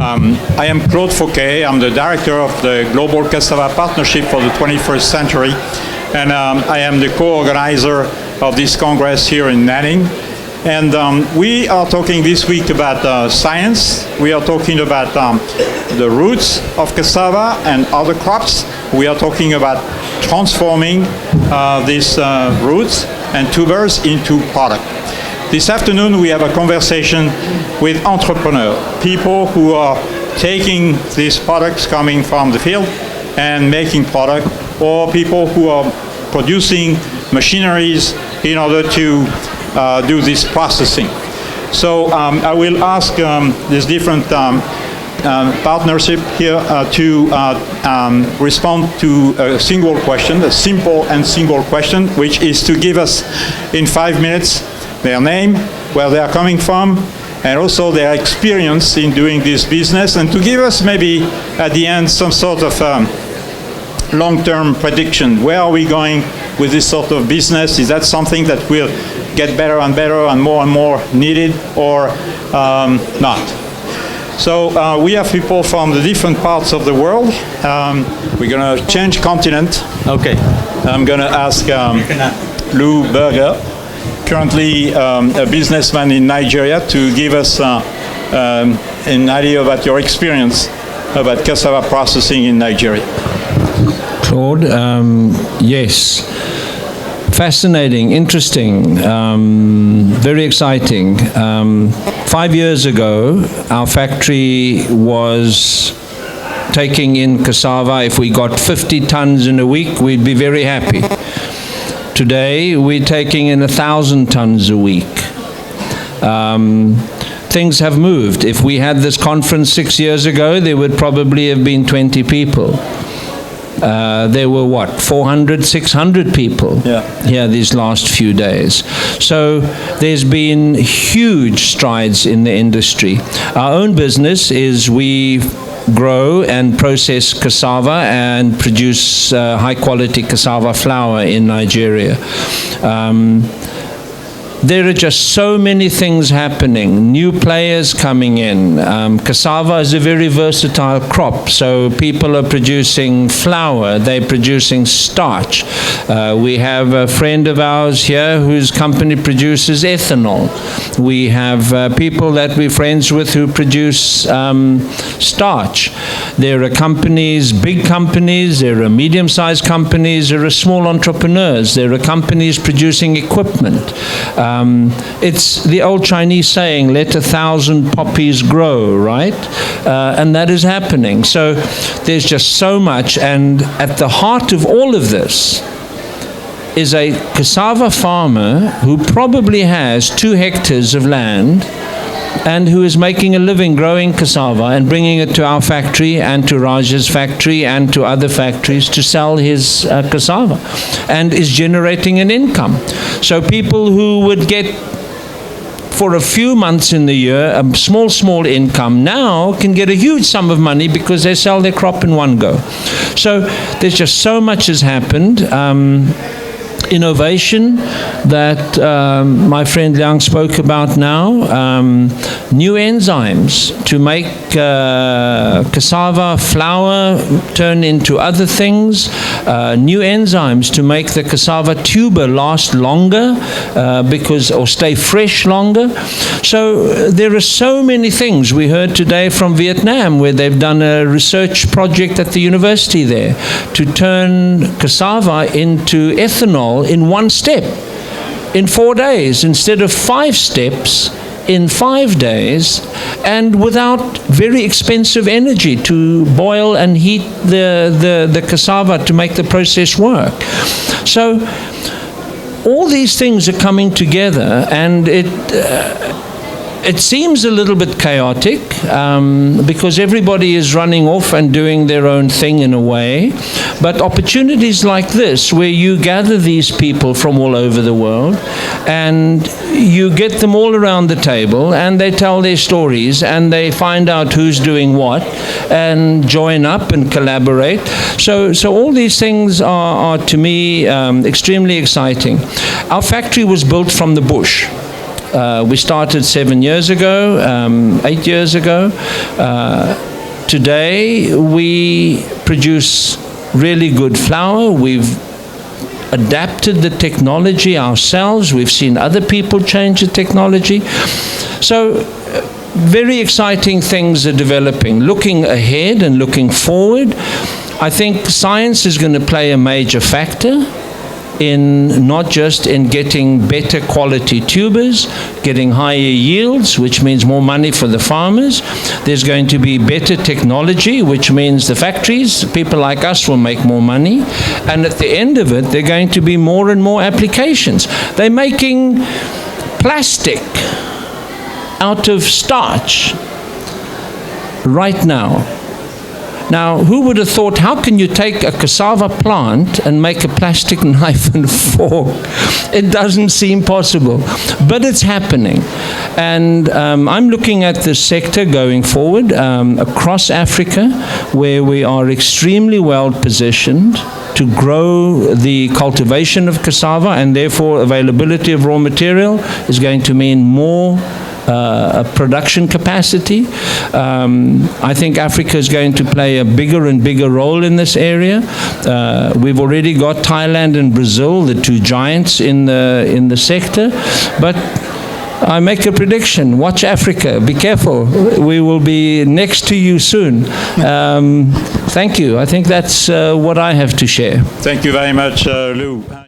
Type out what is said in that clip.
I am Claude Fauquet. I'm the director of the Global Cassava Partnership for the 21st Century, and I am the co-organizer of this Congress here in Nanning. And we are talking this week about science. We are talking about the roots of cassava and other crops. We are talking about transforming these roots and tubers into product. This afternoon we have a conversation with entrepreneurs, people who are taking these products coming from the field and making product, or people who are producing machineries in order to do this processing. So I will ask these different partnership here to respond to a single question, a simple and single question, which is to give us in 5 minutes their name, where they are coming from, and also their experience in doing this business, and to give us maybe at the end some sort of long-term prediction. Where are we going with this sort of business? Is that something that will get better and better and more needed, or not? So we have people from the different parts of the world. We're going to change continent. Okay. I'm going to ask Lou Berger, currently a businessman in Nigeria, to give us an idea about your experience about cassava processing in Nigeria. Claude, yes. Fascinating, interesting, very exciting. 5 years ago, our factory was taking in cassava. If we got 50 tons in a week, we'd be very happy. Today, we're taking in 1,000 tons a week. Things have moved. If we had this conference 6 years ago, there would probably have been 20 people. There were, 400, 600 people here these last few days. So there's been huge strides in the industry. Our own business is we grow and process cassava and produce high-quality cassava flour in Nigeria. There are just so many things happening, new players coming in. Cassava is a very versatile crop, so people are producing flour, they're producing starch. We have a friend of ours here whose company produces ethanol. We have people that we're friends with who produce starch. There are companies, big companies, there are medium-sized companies, there are small entrepreneurs, there are companies producing equipment. It's the old Chinese saying, let 1,000 poppies grow, right? And that is happening. So there's just so much, and at the heart of all of this is a cassava farmer who probably has 2 hectares of land and who is making a living growing cassava and bringing it to our factory and to Raj's factory and to other factories to sell his cassava, and is generating an income. So people who would get for a few months in the year a small income now can get a huge sum of money because they sell their crop in one go. So there's just so much has happened. Innovation that my friend Liang spoke about now, new enzymes to make cassava flour turn into other things, new enzymes to make the cassava tuber last longer or stay fresh longer. So there are so many things. We heard today from Vietnam where they've done a research project at the university there to turn cassava into ethanol in one step, in 4 days, instead of 5 steps in 5 days, and without very expensive energy to boil and heat the cassava to make the process work. So all these things are coming together, and it seems a little bit chaotic because everybody is running off and doing their own thing in a way. But opportunities like this, where you gather these people from all over the world and you get them all around the table and they tell their stories and they find out who's doing what and join up and collaborate. So all these things are to me extremely exciting. Our factory was built from the bush. We started 7 years ago, 8 years ago. Today, we produce really good flour. We've adapted the technology ourselves. We've seen other people change the technology. So, very exciting things are developing. Looking ahead and looking forward, I think science is going to play a major factor in not just in getting better quality tubers, getting higher yields, which means more money for the farmers. There's going to be better technology, which means the factories, people like us, will make more money. And at the end of it, there are going to be more and more applications. They're making plastic out of starch right now. Now, who would have thought, how can you take a cassava plant and make a plastic knife and fork? It doesn't seem possible, but it's happening. And I'm looking at this sector going forward across Africa, where we are extremely well positioned to grow the cultivation of cassava, and therefore availability of raw material is going to mean more production capacity. I think Africa is going to play a bigger and bigger role in this area. We've already got Thailand and Brazil, the two giants in the sector. But I make a prediction. Watch Africa. Be careful. We will be next to you soon. Thank you. I think that's what I have to share. Thank you very much, Lou.